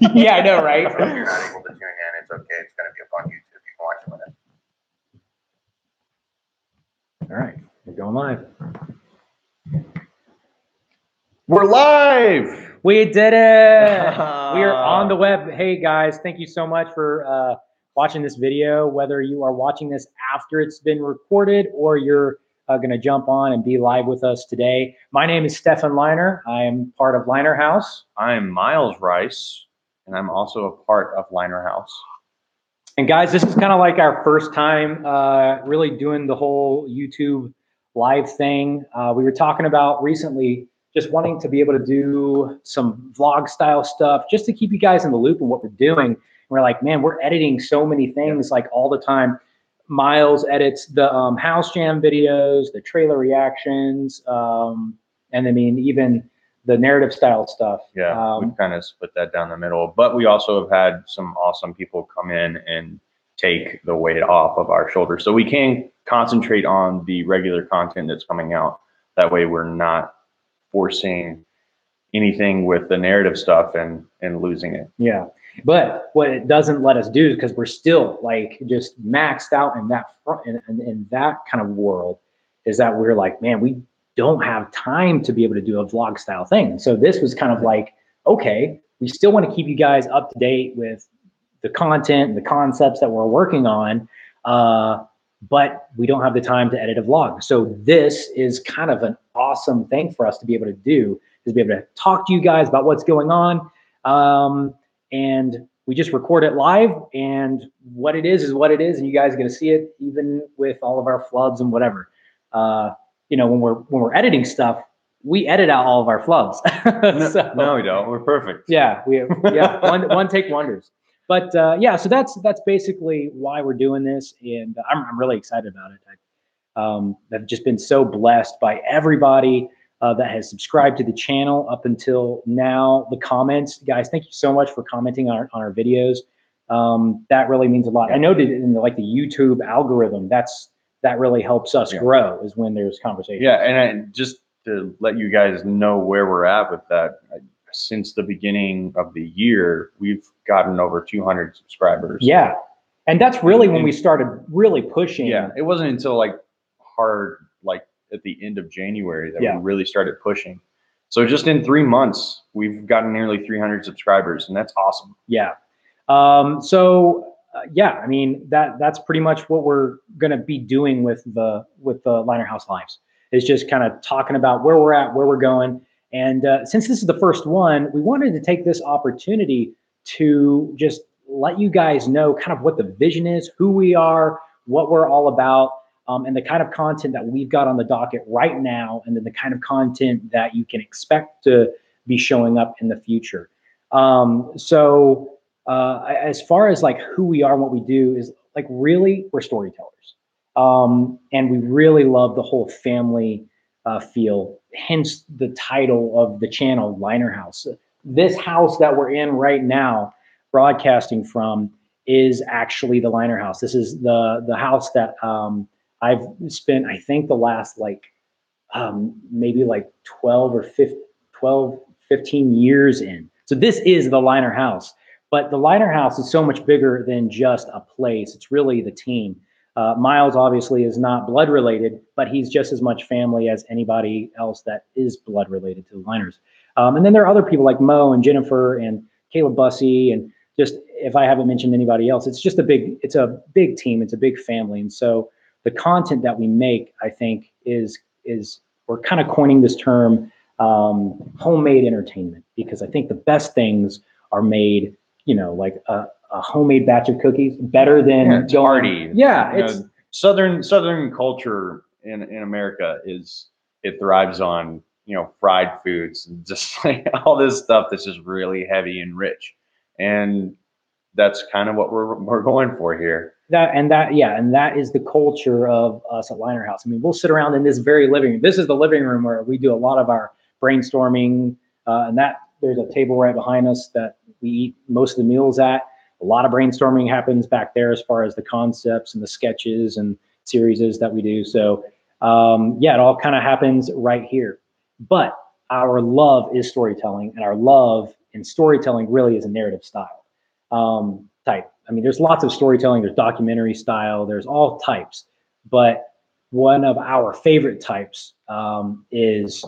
Yeah, I know, right? If you're not able to tune in, it's okay. It's going to be up on YouTube. You can watch it with it. All right, we're going live. We're live. We did it. We are on the web. Hey guys, thank you so much for watching this video. Whether you are watching this after it's been recorded or you're going to jump on and be live with us today. My name is Stefan Liner. I am part of Liner House. I'm Miles Rice, and I'm also a part of Liner House. And guys, this is kind of like our first time really doing the whole YouTube live thing. We were talking about recently just wanting to be able to do some vlog style stuff just to keep you guys in the loop of what we're doing. And we're like, man, we're editing so many things like all the time. Miles edits the house jam videos, the trailer reactions, and I mean, even the narrative style stuff. Yeah, we've kind of split that down the middle, but we also have had some awesome people come in and take the weight off of our shoulders so we can concentrate on the regular content that's coming out. That way we're not forcing anything with the narrative stuff and losing it. Yeah, but what it doesn't let us do, because we're still like just maxed out in that in that kind of world, is that we're like, man, we don't have time to be able to do a vlog style thing. So this was kind of like, okay, we still want to keep you guys up to date with the content and the concepts that we're working on, but we don't have the time to edit a vlog. So this is kind of an awesome thing for us to be able to do, is be able to talk to you guys about what's going on. And we just record it live, and what it is what it is, and you guys are gonna see it even with all of our flubs and whatever. You know, when we're editing stuff, we edit out all of our flubs. So, no, we don't. We're perfect. Yeah, one take wonders. But yeah, so that's basically why we're doing this, and I'm really excited about it. I've just been so blessed by everybody that has subscribed to the channel up until now. The comments, guys, thank you so much for commenting on our videos. That really means a lot. I know that in the YouTube algorithm, that really helps us grow, is when there's conversation. Yeah, and just to let you guys know where we're at with that, since the beginning of the year, we've gotten over 200 subscribers. Yeah, and that's really when we started really pushing. Yeah, it wasn't until like at the end of January that we really started pushing. So just in 3 months, we've gotten nearly 300 subscribers, and that's awesome. Yeah. Yeah, I mean, that's pretty much what we're gonna be doing with the Liner House Lives, is just kind of talking about where we're at, where we're going. And since this is the first one, we wanted to take this opportunity to just let you guys know kind of what the vision is, who we are, what we're all about, and the kind of content that we've got on the docket right now, and then the kind of content that you can expect to be showing up in the future. As far as like who we are and what we do, is like, really, we're storytellers. And we really love the whole family feel, hence the title of the channel, Liner House. This house that we're in right now, broadcasting from, is actually the Liner House. This is the house that I've spent, I think, the last maybe like 15 years in. So this is the Liner House. But the Liner House is so much bigger than just a place. It's really the team. Miles obviously is not blood related, but he's just as much family as anybody else that is blood related to the Liners. And then there are other people like Mo and Jennifer and Caleb Bussey, and just, if I haven't mentioned anybody else, it's a big team. It's a big family. And so the content that we make, I think, is we're kind of coining this term, homemade entertainment, because I think the best things are made, like a homemade batch of cookies, better than it's hearty. Yeah, it's Southern culture in America it thrives on fried foods and just like all this stuff that's just really heavy and rich, and that's kind of what we're going for here. And that is the culture of us at Liner House. I mean, we'll sit around in this very living room. This is the living room where we do a lot of our brainstorming, and that there's a table right behind us that we eat most of the meals at. A lot of brainstorming happens back there as far as the concepts and the sketches and series that we do. So it all kind of happens right here. But our love is storytelling, and our love and storytelling really is a narrative style type. I mean, there's lots of storytelling. There's documentary style. There's all types, but one of our favorite types is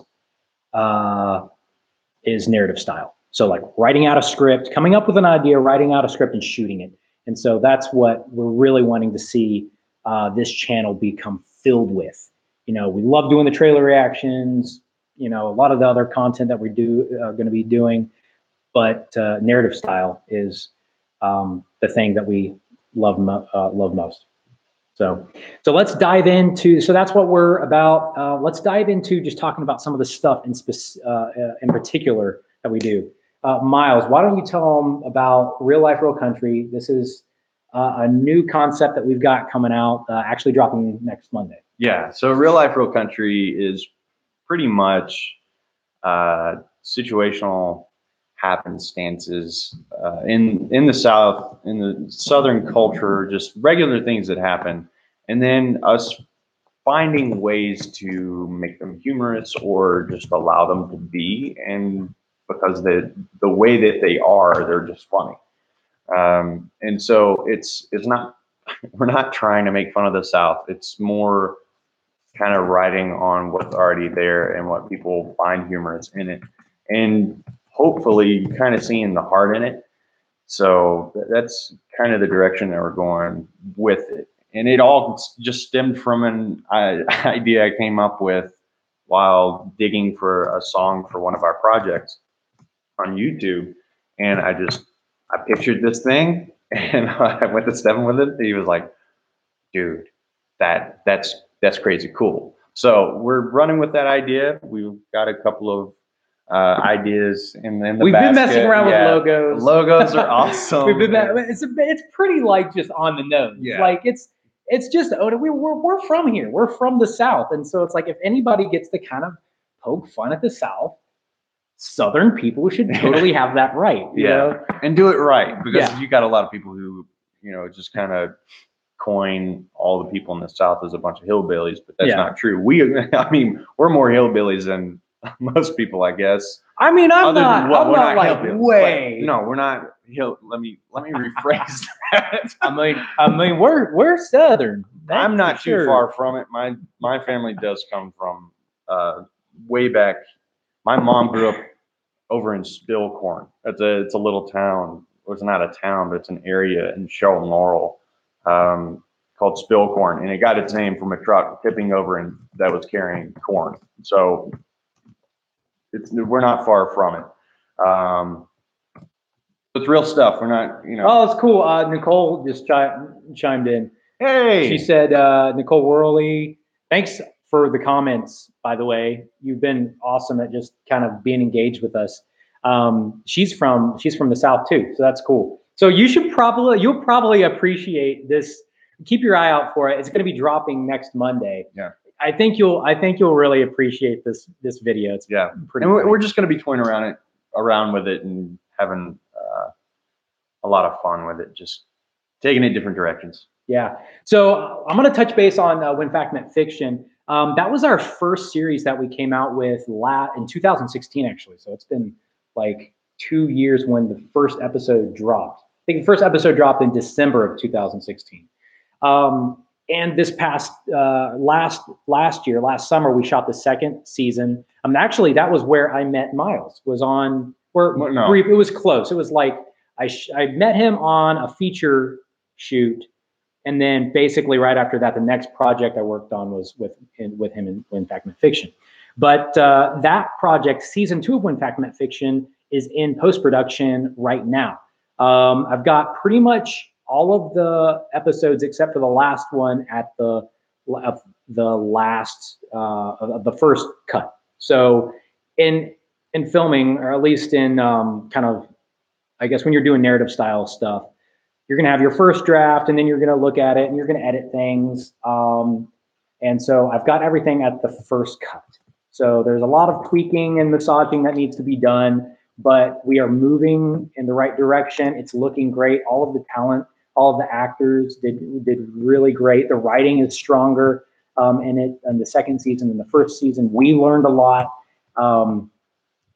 narrative style. So like writing out a script, coming up with an idea, writing out a script, and shooting it. And so that's what we're really wanting to see this channel become filled with. You know, we love doing the trailer reactions, you know, a lot of the other content that we are going to be doing, but narrative style is the thing that we love most. So let's dive into, so that's what we're about. Let's dive into just talking about some of the stuff in particular that we do. Miles, why don't you tell them about Real Life, Real Country? This is a new concept that we've got coming out, actually dropping next Monday. Yeah, so Real Life, Real Country is pretty much situational happenstances in the South, in the Southern culture, just regular things that happen, and then us finding ways to make them humorous or just allow them to be, and because the way that they are, they're just funny. And so it's not, we're not trying to make fun of the South. It's more kind of writing on what's already there and what people find humorous in it, and hopefully kind of seeing the heart in it. So that's kind of the direction that we're going with it. And it all just stemmed from an idea I came up with while digging for a song for one of our projects on YouTube. And I pictured this thing, and I went to Stefan with it. He was like, dude, that's crazy cool. So we're running with that idea. We've got a couple of ideas in the We've basket. been messing around with logos. The logos are awesome. It's pretty like just on the nose. Yeah. Like it's just, we're from here. We're from the South. And so it's like, if anybody gets to kind of poke fun at the South, Southern people should totally have that right. You know? And do it right, because you got a lot of people who, you know, just kind of coin all the people in the South as a bunch of hillbillies, but that's not true. I mean, we're more hillbillies than most people, I guess. I mean, I'm not like hillbillies, way. No, we're not hill. Let me rephrase that. I mean, we're Southern. I'm not too far from it. My family does come from way back. My mom grew up over in Spillcorn. It's a little town. Well, it's not a town, but it's an area in Shelton Laurel called Spillcorn, and it got its name from a truck tipping over and that was carrying corn. So we're not far from it. It's real stuff. We're not, you know. Oh, it's cool. Nicole just chimed in. Hey. She said, Nicole Worley, thanks for the comments, by the way. You've been awesome at just kind of being engaged with us. She's from the South too, so that's cool. So you'll probably appreciate this. Keep your eye out for it. It's going to be dropping next Monday. Yeah. I think you'll really appreciate this video. It's pretty. And we're just going to be toying around with it and having a lot of fun with it, just taking it different directions. Yeah. So I'm going to touch base on When Fact Met Fiction. That was our first series that we came out with in 2016, actually. So it's been like 2 years when the first episode dropped. I think the first episode dropped in December of 2016. And this past last summer, we shot the second season. Actually, that was where I met Miles. It was close. It was like I met him on a feature shoot, and then basically right after that, the next project I worked on was with him in When Fact Met Fiction. But that project, season 2 of When Fact Met Fiction, is in post-production right now. I've got pretty much all of the episodes except for the last one at the first cut. So in filming, or at least in kind of, I guess when you're doing narrative style stuff, you're gonna have your first draft, and then you're gonna look at it and you're gonna edit things. And so I've got everything at the first cut. So there's a lot of tweaking and massaging that needs to be done, but we are moving in the right direction. It's looking great. All of the talent, all of the actors did really great. The writing is stronger in the second season than the first season. We learned a lot.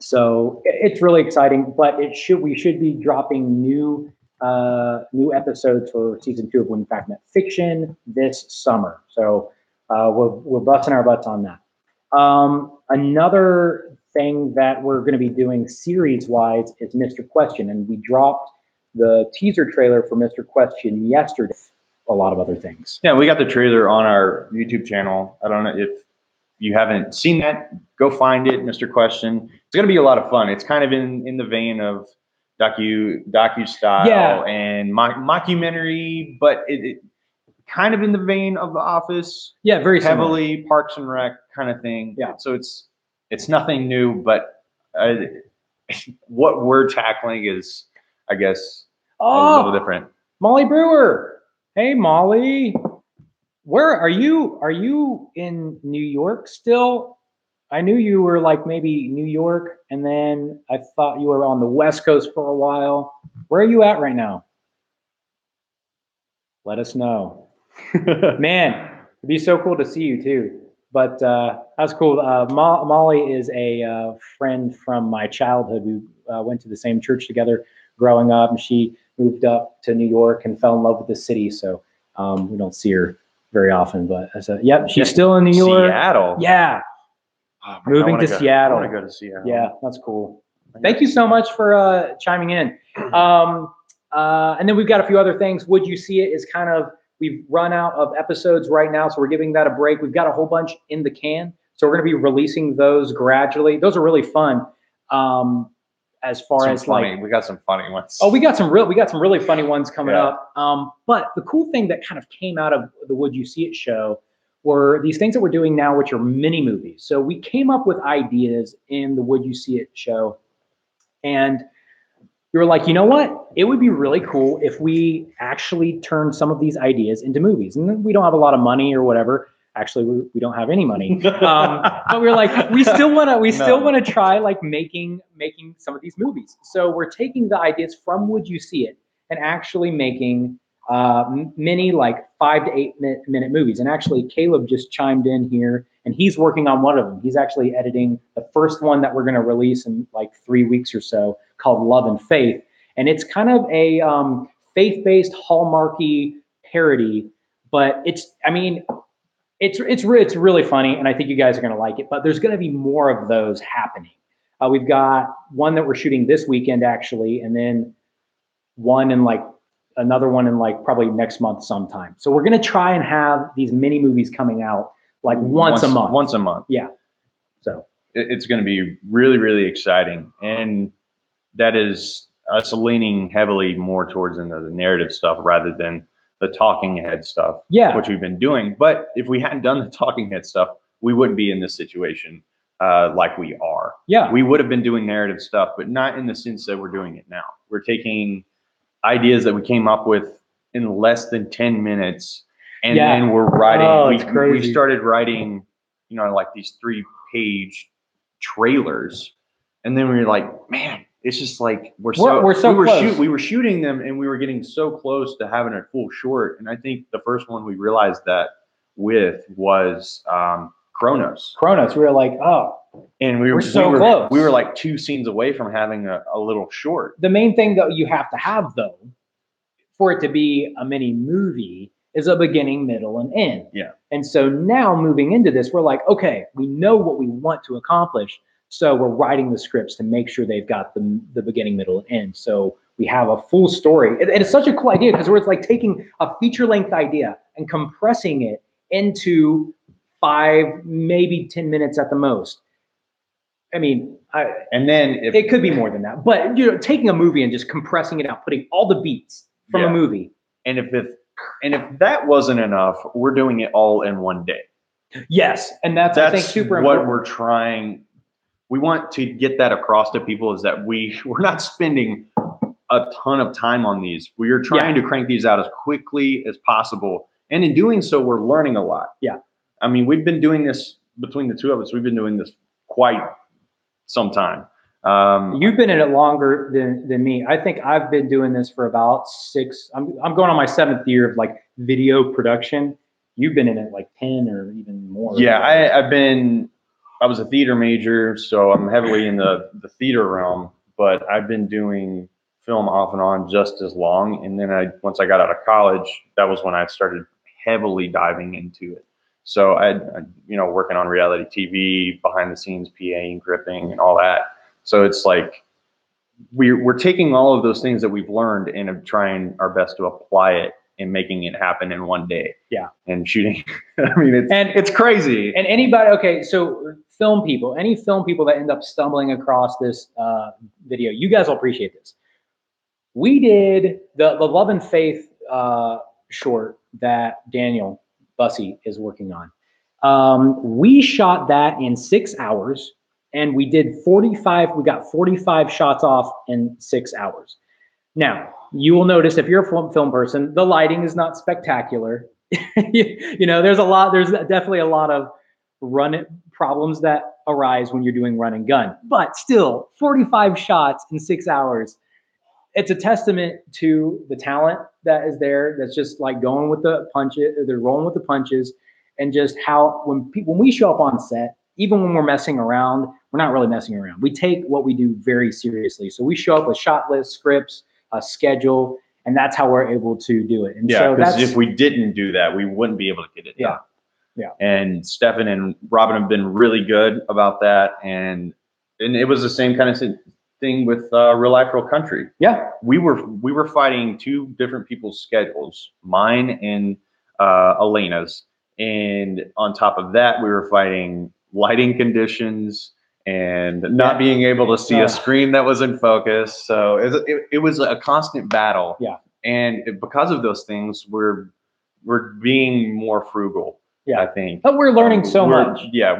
So it's really exciting, but we should be dropping new episodes for season 2 of When Fact Met Fiction this summer. So we're busting our butts on that. Another thing that we're going to be doing series-wise is Mr. Question, and we dropped the teaser trailer for Mr. Question yesterday. A lot of other things. Yeah, we got the trailer on our YouTube channel. I don't know if you haven't seen that, go find it, Mr. Question. It's going to be a lot of fun. It's kind of in the vein of docu style and mockumentary, but it kind of in the vein of The Office. Yeah, very heavily similar. Parks and Rec kind of thing. Yeah. So it's nothing new, but what we're tackling is, I guess, a little different. Molly Brewer. Hey, Molly. Where are you? Are you in New York still? I knew you were like maybe New York, and then I thought you were on the West Coast for a while. Where are you at right now? Let us know. Man, it'd be so cool to see you too. But that's cool. Molly is a friend from my childhood. We went to the same church together growing up, and she moved up to New York and fell in love with the city. So we don't see her very often. But yep, she's still in New York. Seattle. Yeah. Oh, man, moving to Seattle. I want to go to Seattle. Yeah, that's cool. Thank you so much for chiming in. And then we've got a few other things. Would You See It is kind of, we've run out of episodes right now, so we're giving that a break. We've got a whole bunch in the can, so we're going to be releasing those gradually. Those are really fun. As far as funny. like, we got some funny ones. Oh, we got some really funny ones coming up. But the cool thing that kind of came out of the Would You See It show were these things that we're doing now, which are mini movies. So we came up with ideas in the Would You See It show, and we were like, you know what? It would be really cool if we actually turned some of these ideas into movies. And we don't have a lot of money or whatever. Actually, we don't have any money. But we were like, we still want to try like making some of these movies. So we're taking the ideas from Would You See It and actually making mini like 5 to 8 minute movies. And actually, Caleb just chimed in here, and he's working on one of them. He's actually editing the first one that we're going to release in like 3 weeks or so, called Love and Faith. And it's kind of a faith-based Hallmarky parody, but it's really funny, and I think you guys are going to like it. But there's going to be more of those happening. We've got one that we're shooting this weekend, actually, and then another one in like probably next month sometime. So we're going to try and have these mini movies coming out like once a month. Once a month. Yeah. So it's going to be really, really exciting. And that is us leaning heavily more towards into the narrative stuff rather than the talking head stuff, which we've been doing. But if we hadn't done the talking head stuff, we wouldn't be in this situation like we are. Yeah. We would have been doing narrative stuff, but not in the sense that we're doing it now. We're taking ideas that we came up with in less than 10 minutes, and then we're writing. We started writing, like these 3-page trailers, and then we were like, man, it's just like we were shooting them, and we were getting so close to having a full short. And I think the first one we realized that with was Kronos. We were like, oh. And we were so close. We were like 2 scenes away from having a little short. The main thing that you have to have, though, for it to be a mini movie is a beginning, middle, and end. Yeah. And so now moving into this, we're like, okay, we know what we want to accomplish. So we're writing the scripts to make sure they've got the beginning, middle, and end. So we have a full story. And it's such a cool idea because it's like taking a feature-length idea and compressing it into 5, maybe 10 minutes at the most. I mean, it could be more than that, but taking a movie and just compressing it out, putting all the beats from a movie. And if that wasn't enough, we're doing it all in one day. Yes, and that's I think super important. What we're trying. We want to get that across to people is that we're not spending a ton of time on these. We are trying to crank these out as quickly as possible, and in doing so, we're learning a lot. Yeah, I mean, we've been doing this between the two of us. We've been doing this quite some time. You've been in it longer than me. I think I've been doing this for about 6. I'm going on my 7th year of like video production. You've been in it like 10 or even more. Yeah, I've been I was a theater major, so I'm heavily in the theater realm, but I've been doing film off and on just as long. And then once I got out of college, that was when I started heavily diving into it. So I working on reality TV, behind the scenes PAing, gripping, and all that. So it's like we're taking all of those things that we've learned and trying our best to apply it and making it happen in one day. Yeah. And shooting. I mean, it's crazy. And anybody, okay, so any film people that end up stumbling across this video, you guys will appreciate this. We did the Love and Faith short that Daniel Bussey is working on. We shot that in 6 hours, and we got 45 shots off in 6 hours. Now, you will notice if you're a film person, the lighting is not spectacular. There's definitely a lot of run problems that arise when you're doing run and gun, but still 45 shots in 6 hours. It's a testament to the talent that is there. That's just like going with the punches, they're rolling with the punches, and just how when we show up on set, even when we're messing around, we're not really messing around. We take what we do very seriously. So we show up with shot lists, scripts, a schedule, and that's how we're able to do it. And yeah, because if we didn't do that, we wouldn't be able to get it done. Yeah. And Stefan and Robin have been really good about that, and it was the same kind of thing with Real Life, Real Country. Yeah, we were fighting two different people's schedules, mine and Elena's, and on top of that, we were fighting lighting conditions and not being able to see a screen that was in focus. So it was a constant battle. Yeah, and because of those things, we're being more frugal. Yeah, I think. But we're learning so much. Yeah,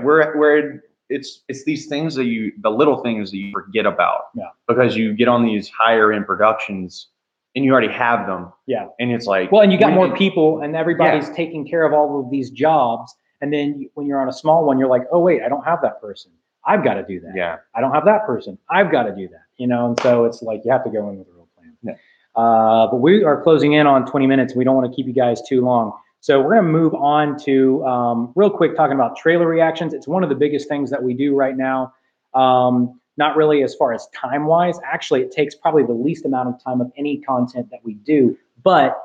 it's these things the little things that you forget about. Yeah. Because you get on these higher end productions and you already have them. Yeah. And it's like, well, and you got more people and everybody's taking care of all of these jobs. And then when you're on a small one, you're like, oh wait, I don't have that person. I've got to do that. Yeah. I don't have that person. I've got to do that. And so it's like you have to go in with a real plan. Yeah. But we are closing in on 20 minutes. We don't want to keep you guys too long. So we're going to move on to real quick talking about trailer reactions. It's one of the biggest things that we do right now. Not really as far as time-wise. Actually, it takes probably the least amount of time of any content that we do, but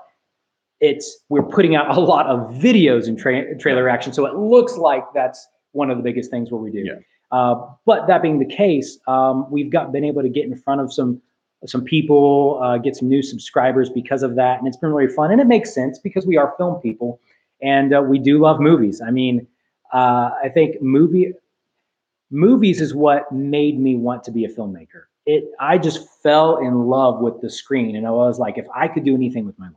we're putting out a lot of videos in trailer reaction. So it looks like that's one of the biggest things what we do. Yeah. But that being the case, we've been able to get in front of some people, get some new subscribers because of that. And it's been really fun. And it makes sense because we are film people and we do love movies. I mean, I think movies is what made me want to be a filmmaker. I just fell in love with the screen. And I was like, if I could do anything with my life,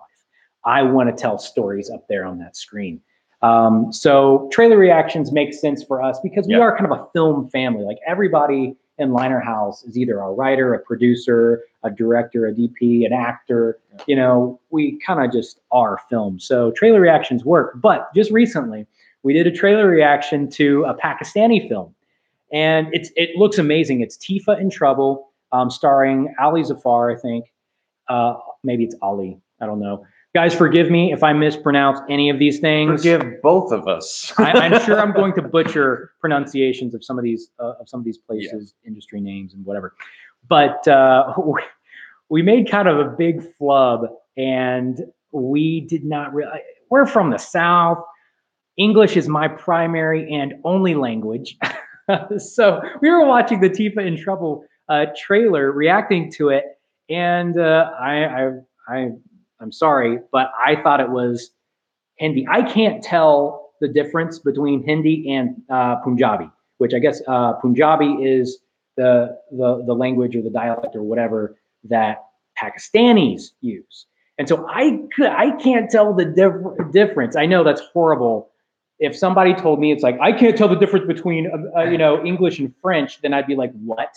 I want to tell stories up there on that screen. So trailer reactions make sense for us because we are kind of a film family. Like everybody in Liner House is either a writer, a producer, a director, a DP, an actor. We kind of just are film. So trailer reactions work. But just recently, we did a trailer reaction to a Pakistani film. And it looks amazing. It's Teefa in Trouble, starring Ali Zafar, I think. Maybe it's Ali. I don't know. Guys, forgive me if I mispronounce any of these things. Forgive both of us. I'm sure I'm going to butcher pronunciations of some of these places, industry names and whatever. But we made kind of a big flub, and we did not really. We're from the South. English is my primary and only language. So we were watching the Teefa in Trouble trailer, reacting to it, and I'm sorry, but I thought it was Hindi. I can't tell the difference between Hindi and Punjabi, which I guess Punjabi is the language or the dialect or whatever that Pakistanis use. And so I can't tell the difference. I know that's horrible. If somebody told me it's like, I can't tell the difference between, English and French, then I'd be like, what?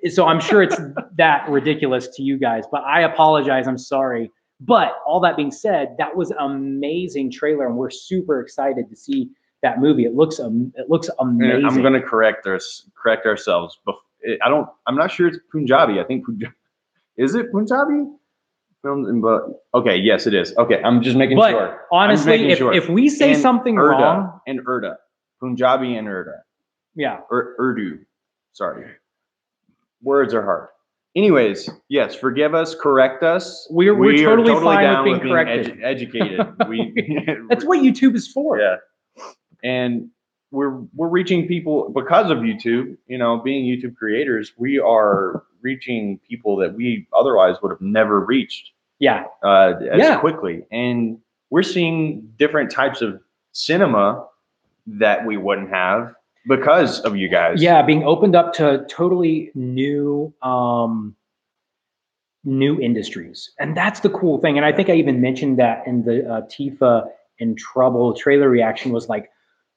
So I'm sure it's that ridiculous to you guys, but I apologize. I'm sorry. But all that being said, that was an amazing trailer, and we're super excited to see that movie. It looks amazing. I'm going to correct ourselves. I'm not sure it's Punjabi. I think is it Punjabi? Okay, yes, it is. Okay, I'm just making sure. But honestly, if we say something Urdu, wrong, and Urdu, Punjabi and Urdu. Yeah. Urdu. Sorry. Words are hard. Anyways, yes, forgive us, correct us. We're totally fine down with being corrected. Educated. That's what YouTube is for. Yeah. And we're reaching people because of YouTube, you know, being YouTube creators, we are reaching people that we otherwise would have never reached. Yeah. As quickly. And we're seeing different types of cinema that we wouldn't have because of you guys. Yeah, being opened up to totally new new industries. And that's the cool thing. And I think I even mentioned that in the Teefa in Trouble trailer reaction was like,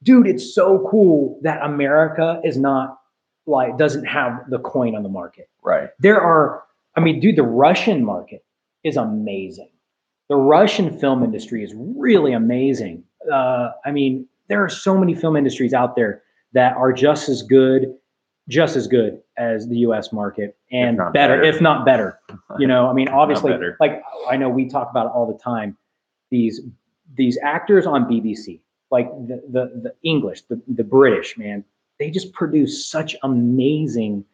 dude, it's so cool that America is not like, doesn't have the coin on the market. Right. There are, I mean, dude, the Russian market is amazing. The Russian film industry is really amazing. I mean, there are so many film industries out there that are just as good as the US market and better, if not better. You know, I mean, obviously, like I know we talk about it all the time. These actors on BBC, like the English, the British, man, they just produce such amazing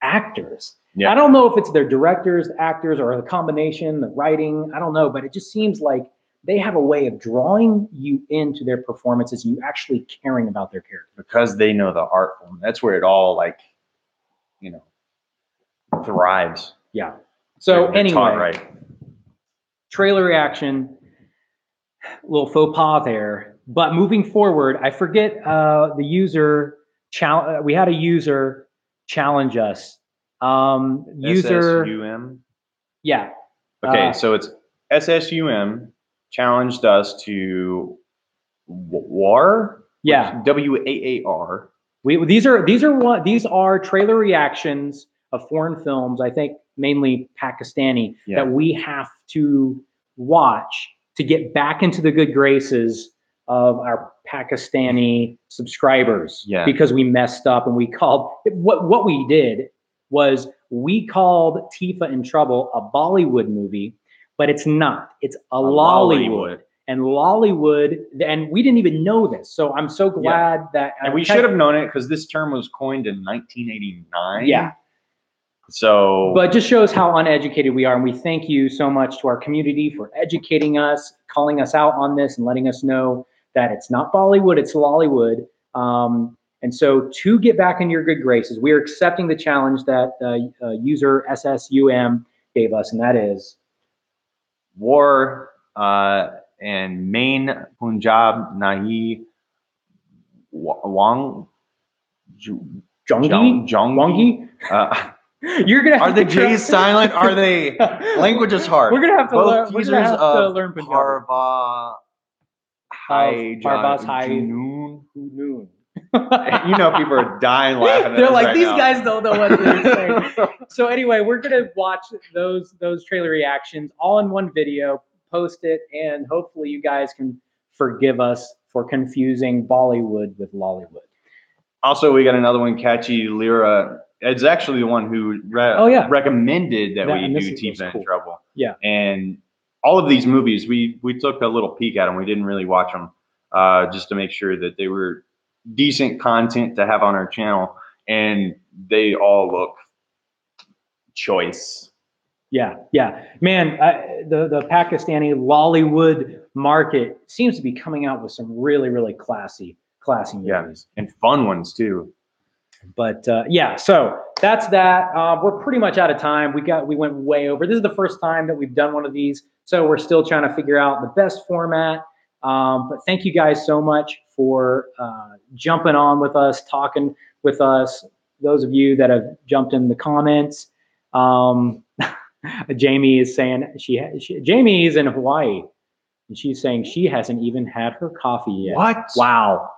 actors. Yeah. I don't know if it's their directors, actors, or the combination, the writing, I don't know, but it just seems like they have a way of drawing you into their performances, you actually caring about their character. Because they know the art form. That's where it all, like, you know, thrives. Yeah. So anyway, right. Trailer reaction, a little faux pas there. But moving forward, I forget the user challenge. We had a user challenge us. User SSUM. Yeah. Okay, so it's SSUM challenged us to WAR. Yeah. WAAR. These are trailer reactions of foreign films. I think mainly Pakistani that we have to watch to get back into the good graces of our Pakistani subscribers. Yeah. Because we messed up and we called what we did was we called Teefa in Trouble a Bollywood movie, but it's not. It's a Lollywood. And Lollywood, and we didn't even know this. So I'm so glad that. And we should have known it because this term was coined in 1989. Yeah. So. But it just shows how uneducated we are. And we thank you so much to our community for educating us, calling us out on this, and letting us know that it's not Bollywood, it's Lollywood. And so to get back in your good graces, we are accepting the challenge that user SSUM gave us, and that is War and main Punjab Nahi Wang Jongi. You're gonna have are the J's silent? Are they? Language is hard. We're gonna have to Both learn. We're gonna have to learn Punjabi. Noon. You know, people are dying laughing. They're like, these guys don't know what they're saying. So anyway, we're gonna watch those trailer reactions all in one video, post it, and hopefully you guys can forgive us for confusing Bollywood with Lollywood. Also, we got another one, Catchy Lyra. It's actually the one who recommended that we do Teefa in Trouble. Yeah. And all of these movies, we took a little peek at them. We didn't really watch them just to make sure that they were decent content to have on our channel. And they all look choice. Yeah, yeah. Man, the Pakistani Lollywood market seems to be coming out with some really, really classy movies. And fun ones too. But yeah, so that's that. We're pretty much out of time. We went way over. This is the first time that we've done one of these, so we're still trying to figure out the best format. But thank you guys so much for jumping on with us, talking with us. Those of you that have jumped in the comments. Jamie is saying Jamie is in Hawaii, and she's saying she hasn't even had her coffee yet. What? Wow.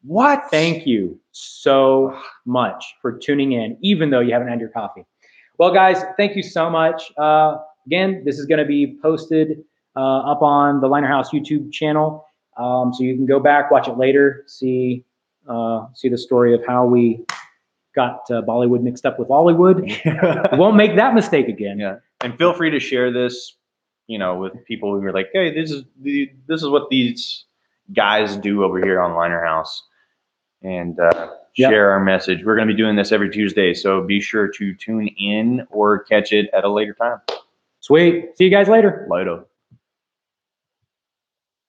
What? Thank you so much for tuning in, even though you haven't had your coffee. Well, guys, thank you so much. Again, this is going to be posted up on the Liner House YouTube channel, so you can go back, watch it later, see the story of how we got Bollywood mixed up with Lollywood. We won't make that mistake again. Yeah, and feel free to share this, you know, with people who are like, hey, this is what these guys do over here on Liner House, and share our message. We're going to be doing this every Tuesday, so be sure to tune in or catch it at a later time. Sweet. See you guys later. Later.